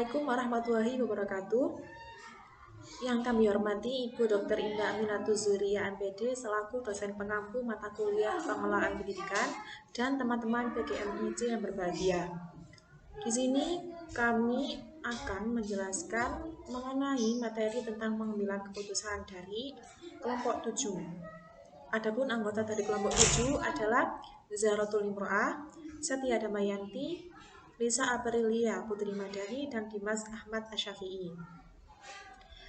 Assalamualaikum warahmatullahi wabarakatuh. Yang kami hormati Ibu Dr. Indah Aminatul Zuria MPD selaku dosen pengampu mata kuliah pengelolaan pendidikan dan teman-teman PGMIC yang berbahagia. Di sini kami akan menjelaskan mengenai materi tentang pengambilan keputusan dari kelompok 7. Adapun anggota dari kelompok 7 adalah Zahratul Imro'ah, Setia Damayanti, Lisa Aprilia Putri Madani, dan Dimas Ahmad Asyafi'i.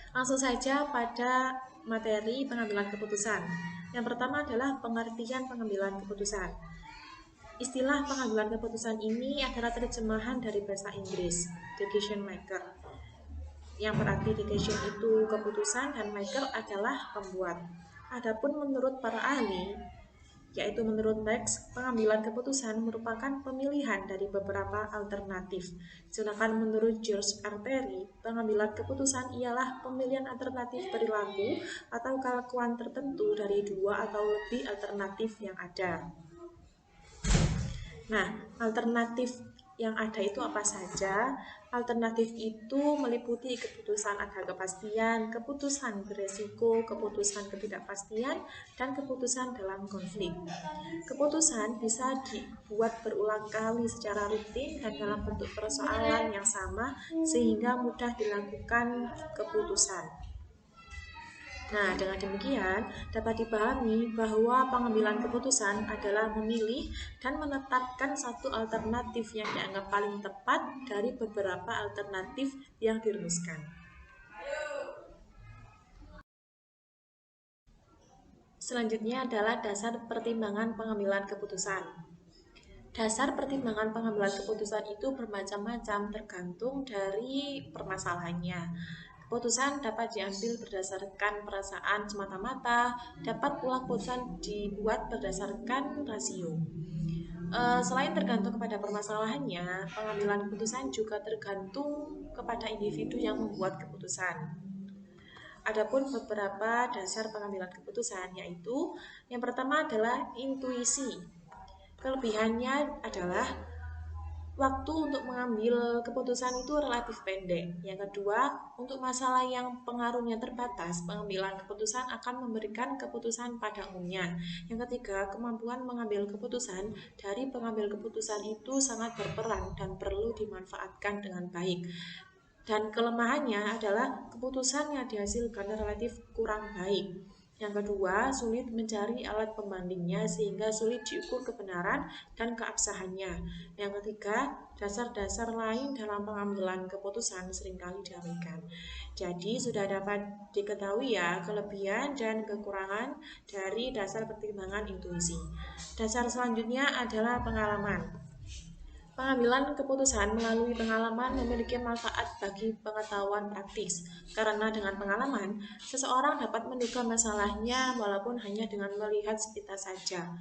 Langsung saja pada materi pengambilan keputusan. Yang pertama adalah pengertian pengambilan keputusan. Istilah pengambilan keputusan ini adalah terjemahan dari bahasa Inggris, decision maker. Yang berarti decision itu keputusan dan maker adalah pembuat. Adapun menurut para ahli, yaitu menurut Max, pengambilan keputusan merupakan pemilihan dari beberapa alternatif. Sedangkan menurut George R. Terry, pengambilan keputusan ialah pemilihan alternatif perilaku atau kelakuan tertentu dari dua atau lebih alternatif yang ada. Nah, alternatif yang ada itu apa saja? Alternatif itu meliputi keputusan ada kepastian, keputusan beresiko, keputusan ketidakpastian, dan keputusan dalam konflik. Keputusan bisa dibuat berulang kali secara rutin dan dalam bentuk persoalan yang sama sehingga mudah dilakukan keputusan. Nah, dengan demikian dapat dipahami bahwa pengambilan keputusan adalah memilih dan menetapkan satu alternatif yang dianggap paling tepat dari beberapa alternatif yang dirumuskan. Selanjutnya adalah dasar pertimbangan pengambilan keputusan. Dasar pertimbangan pengambilan keputusan itu bermacam-macam tergantung dari permasalahannya. Keputusan dapat diambil berdasarkan perasaan semata-mata, dapat pula keputusan dibuat berdasarkan rasio. Selain tergantung kepada permasalahannya, pengambilan keputusan juga tergantung kepada individu yang membuat keputusan. Adapun beberapa dasar pengambilan keputusan yaitu yang pertama adalah intuisi. Kelebihannya adalah waktu untuk mengambil keputusan itu relatif pendek. Yang kedua, untuk masalah yang pengaruhnya terbatas, pengambilan keputusan akan memberikan keputusan pada umumnya. Yang ketiga, kemampuan mengambil keputusan dari pengambil keputusan itu sangat berperan dan perlu dimanfaatkan dengan baik. Dan kelemahannya adalah keputusan yang dihasilkan relatif kurang baik. Yang kedua, sulit mencari alat pembandingnya sehingga sulit diukur kebenaran dan keabsahannya. Yang ketiga, dasar-dasar lain dalam pengambilan keputusan seringkali diabaikan. Jadi sudah dapat diketahui ya kelebihan dan kekurangan dari dasar pertimbangan intuisi. Dasar selanjutnya adalah pengalaman. Pengambilan keputusan melalui pengalaman memiliki manfaat bagi pengetahuan praktis, karena dengan pengalaman, seseorang dapat menduga masalahnya walaupun hanya dengan melihat sepintas saja.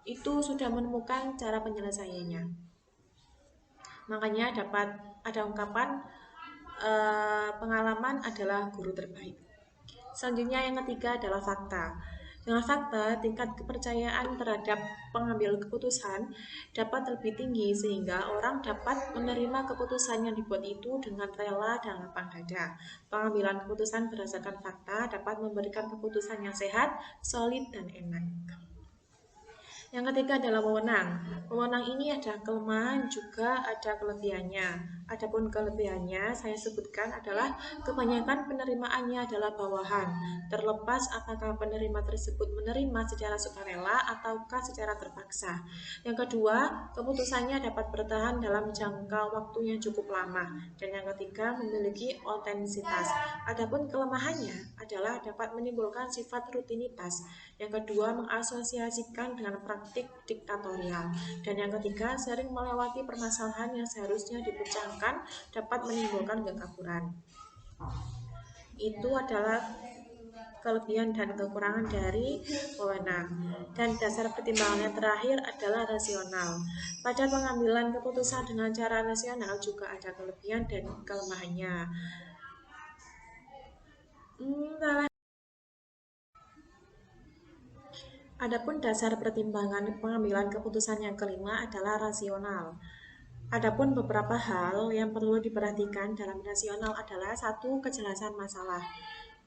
Itu sudah menemukan cara penyelesaiannya. Makanya dapat ada ungkapan pengalaman adalah guru terbaik. Selanjutnya yang ketiga adalah fakta. Dengan fakta, tingkat kepercayaan terhadap pengambil keputusan dapat lebih tinggi sehingga orang dapat menerima keputusan yang dibuat itu dengan rela dan lapang dada. Pengambilan keputusan berdasarkan fakta dapat memberikan keputusan yang sehat, solid, dan enak. Yang ketiga adalah wewenang. Wewenang ini ada kelemahan juga ada kelebihannya. Adapun kelebihannya saya sebutkan adalah kebanyakan penerimaannya adalah bawahan, terlepas apakah penerima tersebut menerima secara sukarela ataukah secara terpaksa. Yang kedua, keputusannya dapat bertahan dalam jangka waktu yang cukup lama. Dan yang ketiga, memiliki otentisitas. Adapun kelemahannya adalah dapat menimbulkan sifat rutinitas. Yang kedua, mengasosiasikan dengan praktik diktatorial. Dan yang ketiga, sering melewati permasalahan yang seharusnya dipecahkan dapat menimbulkan kekaburan. Itu adalah kelebihan dan kekurangan dari wewenang. Dan dasar pertimbangannya terakhir adalah rasional. Pada pengambilan keputusan dengan cara rasional juga ada kelebihan dan kelemahannya. Adapun dasar pertimbangan pengambilan keputusan yang kelima adalah rasional. Adapun beberapa hal yang perlu diperhatikan dalam rasional adalah satu, kejelasan masalah.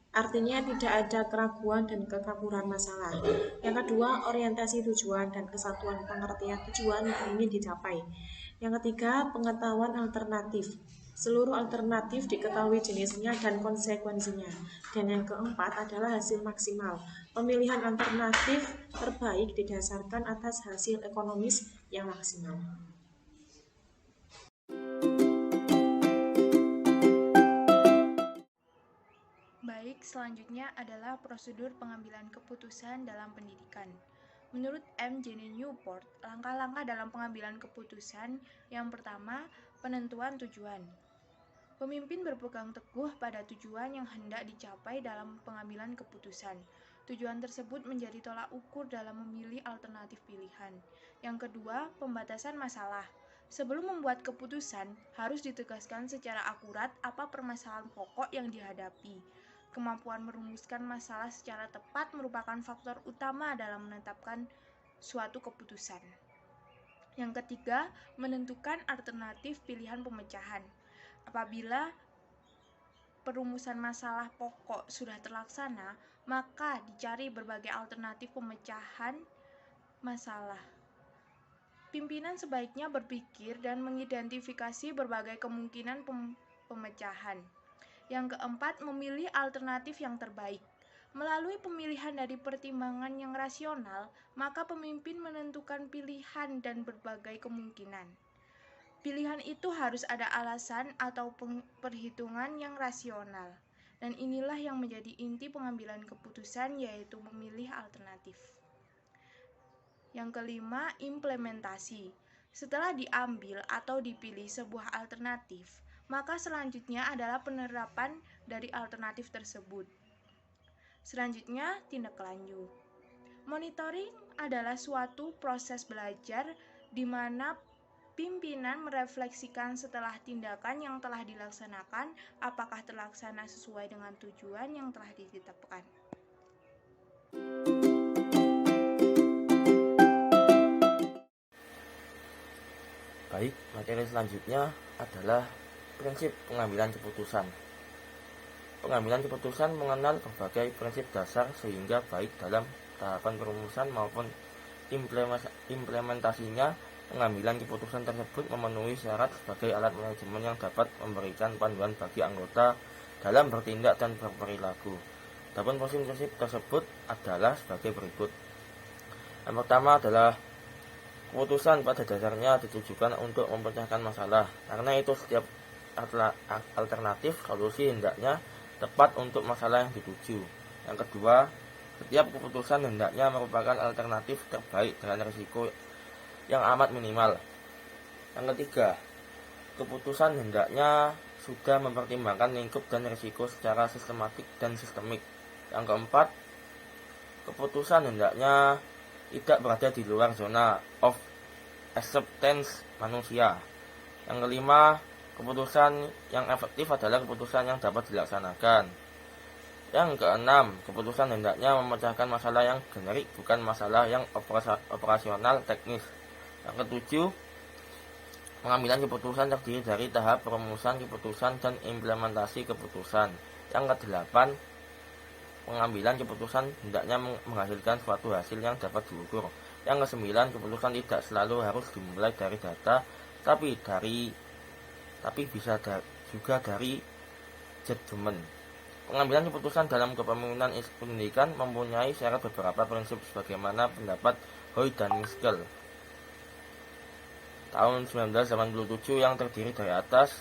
Artinya tidak ada keraguan dan kekaburan masalah. Yang kedua, orientasi tujuan dan kesatuan pengertian tujuan yang ingin dicapai. Yang ketiga, pengetahuan alternatif. Seluruh alternatif diketahui jenisnya dan konsekuensinya. Dan yang keempat adalah hasil maksimal. Pemilihan alternatif terbaik didasarkan atas hasil ekonomis yang maksimal. Baik, selanjutnya adalah prosedur pengambilan keputusan dalam pendidikan. Menurut M. Jenny Newport, langkah-langkah dalam pengambilan keputusan yang pertama, penentuan tujuan. Pemimpin berpegang teguh pada tujuan yang hendak dicapai dalam pengambilan keputusan. Tujuan tersebut menjadi tolak ukur dalam memilih alternatif pilihan. Yang kedua, pembatasan masalah. Sebelum membuat keputusan, harus ditegaskan secara akurat apa permasalahan pokok yang dihadapi. Kemampuan merumuskan masalah secara tepat merupakan faktor utama dalam menetapkan suatu keputusan. Yang ketiga, menentukan alternatif pilihan pemecahan. Apabila perumusan masalah pokok sudah terlaksana, maka dicari berbagai alternatif pemecahan masalah. Pimpinan sebaiknya berpikir dan mengidentifikasi berbagai kemungkinan pemecahan. Yang keempat, memilih alternatif yang terbaik. Melalui pemilihan dari pertimbangan yang rasional, maka pemimpin menentukan pilihan dan berbagai kemungkinan. Pilihan itu harus ada alasan atau perhitungan yang rasional. Dan inilah yang menjadi inti pengambilan keputusan, yaitu memilih alternatif. Yang kelima, implementasi. Setelah diambil atau dipilih sebuah alternatif, maka selanjutnya adalah penerapan dari alternatif tersebut. Selanjutnya, tindak lanjut. Monitoring adalah suatu proses belajar di mana pimpinan merefleksikan setelah tindakan yang telah dilaksanakan apakah terlaksana sesuai dengan tujuan yang telah ditetapkan. Baik, materi selanjutnya adalah prinsip pengambilan keputusan. Pengambilan keputusan mengenal berbagai prinsip dasar sehingga baik dalam tahapan perumusan maupun implementasinya, pengambilan keputusan tersebut memenuhi syarat sebagai alat manajemen yang dapat memberikan panduan bagi anggota dalam bertindak dan berperilaku. Adapun prinsip-prinsip tersebut adalah sebagai berikut. Yang pertama adalah keputusan pada dasarnya ditujukan untuk memecahkan masalah. Karena itu setiap alternatif solusi hendaknya tepat untuk masalah yang dituju. Yang kedua, setiap keputusan hendaknya merupakan alternatif terbaik dengan risiko yang amat minimal. Yang ketiga, keputusan hendaknya sudah mempertimbangkan lingkup dan risiko secara sistematik dan sistemik. Yang keempat, keputusan hendaknya tidak berada di luar zona of acceptance manusia. Yang kelima, keputusan yang efektif adalah keputusan yang dapat dilaksanakan. Yang keenam, keputusan hendaknya memecahkan masalah yang generik, bukan masalah yang operasional teknis. Yang ketujuh, pengambilan keputusan terdiri dari tahap perumusan keputusan dan implementasi keputusan. Yang kedelapan, pengambilan keputusan hendaknya menghasilkan suatu hasil yang dapat diukur. Yang kesembilan, keputusan tidak selalu harus dimulai dari data, tapi bisa juga dari judgement. Pengambilan keputusan dalam kepemimpinan pendidikan mempunyai syarat beberapa prinsip sebagaimana pendapat Hoy dan Nischel tahun 1987 yang terdiri atas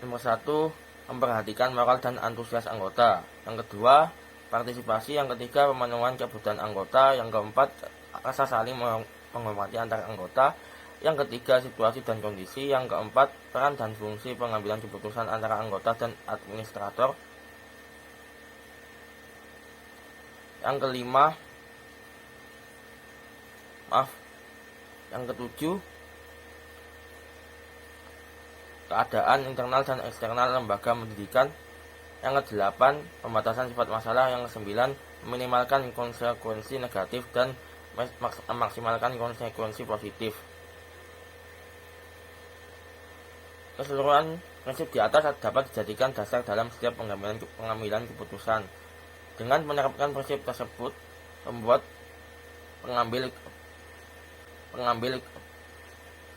nomor 1, memperhatikan moral dan antusias anggota. Yang kedua, partisipasi. Yang ketiga, pemenuhan kebutuhan anggota. Yang keempat, rasa saling menghormati antar anggota. Yang ketiga, situasi dan kondisi. Yang keempat, peran dan fungsi pengambilan keputusan antara anggota dan administrator. Yang kelima, yang ketujuh, keadaan internal dan eksternal lembaga pendidikan. Yang kedelapan, pembatasan sifat masalah. Yang kesembilan, meminimalkan konsekuensi negatif dan memaksimalkan konsekuensi positif. Keseluruhan prinsip di atas dapat dijadikan dasar dalam setiap pengambilan keputusan. Dengan menerapkan prinsip tersebut, membuat pengambil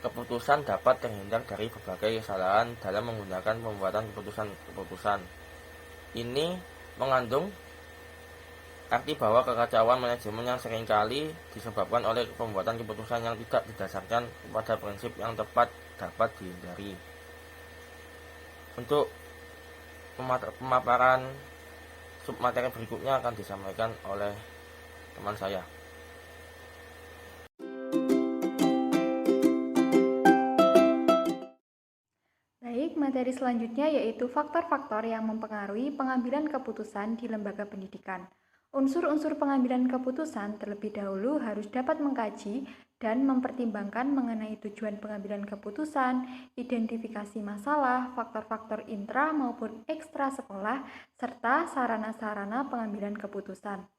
keputusan dapat terhindar dari berbagai kesalahan dalam menggunakan pembuatan keputusan. Ini mengandung arti bahwa kekacauan manajemen yang seringkali disebabkan oleh pembuatan keputusan yang tidak didasarkan pada prinsip yang tepat dapat dihindari. Untuk pemaparan submateri berikutnya akan disampaikan oleh teman saya. Baik, materi selanjutnya yaitu faktor-faktor yang mempengaruhi pengambilan keputusan di lembaga pendidikan. Unsur-unsur pengambilan keputusan terlebih dahulu harus dapat mengkaji dan mempertimbangkan mengenai tujuan pengambilan keputusan, identifikasi masalah, faktor-faktor intra maupun ekstra sekolah, serta sarana-sarana pengambilan keputusan.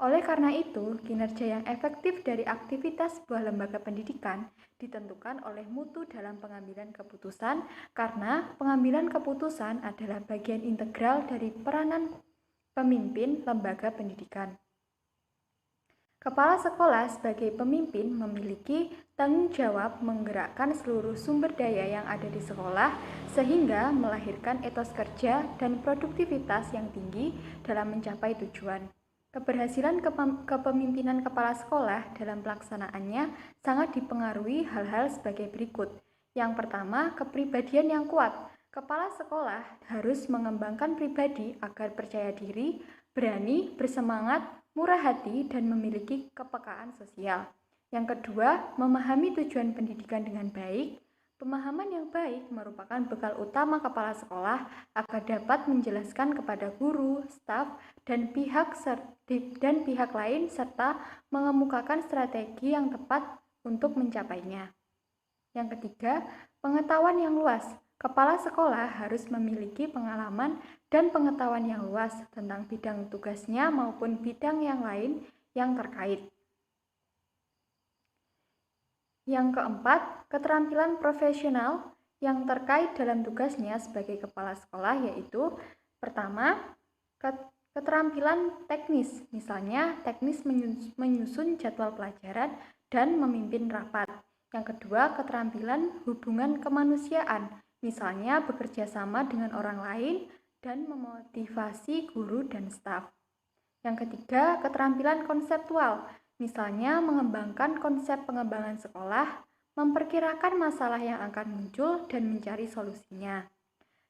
Oleh karena itu, kinerja yang efektif dari aktivitas sebuah lembaga pendidikan ditentukan oleh mutu dalam pengambilan keputusan, karena pengambilan keputusan adalah bagian integral dari peranan pemimpin lembaga pendidikan. Kepala sekolah sebagai pemimpin memiliki tanggung jawab menggerakkan seluruh sumber daya yang ada di sekolah sehingga melahirkan etos kerja dan produktivitas yang tinggi dalam mencapai tujuan. Keberhasilan kepemimpinan kepala sekolah dalam pelaksanaannya sangat dipengaruhi hal-hal sebagai berikut. Yang pertama, kepribadian yang kuat. Kepala sekolah harus mengembangkan pribadi agar percaya diri, berani, bersemangat, murah hati, dan memiliki kepekaan sosial. Yang kedua, memahami tujuan pendidikan dengan baik. Pemahaman yang baik merupakan bekal utama kepala sekolah agar dapat menjelaskan kepada guru, staf, dan pihak lain serta mengemukakan strategi yang tepat untuk mencapainya. Yang ketiga, pengetahuan yang luas. Kepala sekolah harus memiliki pengalaman dan pengetahuan yang luas tentang bidang tugasnya maupun bidang yang lain yang terkait. Yang keempat, keterampilan profesional yang terkait dalam tugasnya sebagai kepala sekolah yaitu pertama, keterampilan teknis, misalnya teknis menyusun jadwal pelajaran dan memimpin rapat. Yang kedua, keterampilan hubungan kemanusiaan, misalnya bekerja sama dengan orang lain dan memotivasi guru dan staf. Yang ketiga, keterampilan konseptual, misalnya mengembangkan konsep pengembangan sekolah, memperkirakan masalah yang akan muncul dan mencari solusinya.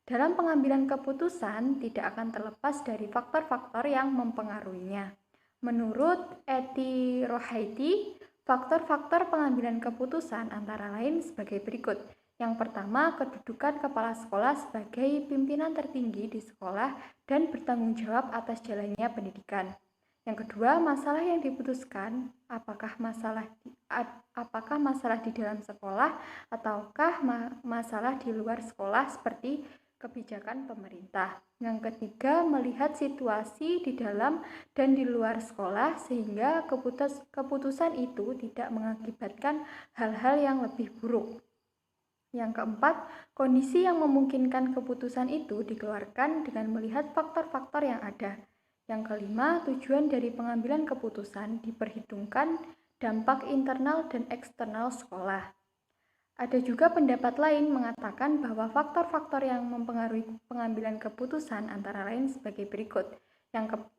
Dalam pengambilan keputusan tidak akan terlepas dari faktor-faktor yang mempengaruhinya. Menurut Eti Rohaiti, faktor-faktor pengambilan keputusan antara lain sebagai berikut. Yang pertama, kedudukan kepala sekolah sebagai pimpinan tertinggi di sekolah dan bertanggung jawab atas jalannya pendidikan. Yang kedua, masalah yang diputuskan, apakah masalah di dalam sekolah ataukah masalah di luar sekolah seperti kebijakan pemerintah. Yang ketiga, melihat situasi di dalam dan di luar sekolah sehingga keputusan itu tidak mengakibatkan hal-hal yang lebih buruk. Yang keempat, kondisi yang memungkinkan keputusan itu dikeluarkan dengan melihat faktor-faktor yang ada. Yang kelima, tujuan dari pengambilan keputusan diperhitungkan dampak internal dan eksternal sekolah. Ada juga pendapat lain mengatakan bahwa faktor-faktor yang mempengaruhi pengambilan keputusan antara lain sebagai berikut.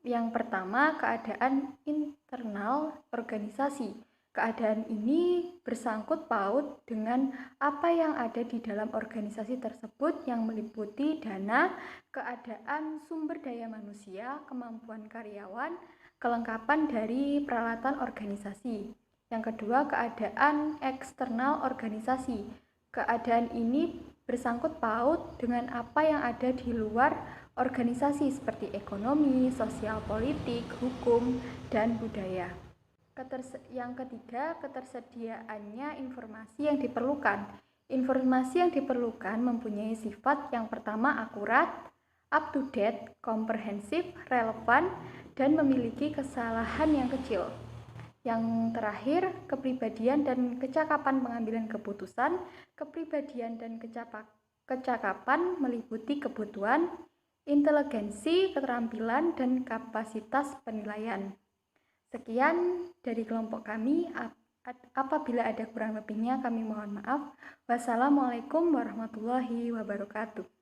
Yang pertama, keadaan internal organisasi. Keadaan ini bersangkut paut dengan apa yang ada di dalam organisasi tersebut yang meliputi dana, keadaan sumber daya manusia, kemampuan karyawan, kelengkapan dari peralatan organisasi. Yang kedua, keadaan eksternal organisasi. Keadaan ini bersangkut paut dengan apa yang ada di luar organisasi seperti ekonomi, sosial politik, hukum, dan budaya. Yang ketiga, ketersediaannya informasi yang diperlukan. Informasi yang diperlukan mempunyai sifat yang pertama akurat, up to date, komprehensif, relevan, dan memiliki kesalahan yang kecil. Yang terakhir, kepribadian dan kecakapan pengambilan keputusan. Kepribadian dan kecakapan meliputi kebutuhan, inteligensi, keterampilan, dan kapasitas penilaian. Sekian dari kelompok kami. Apabila ada kurang lebihnya, kami mohon maaf. Wassalamualaikum warahmatullahi wabarakatuh.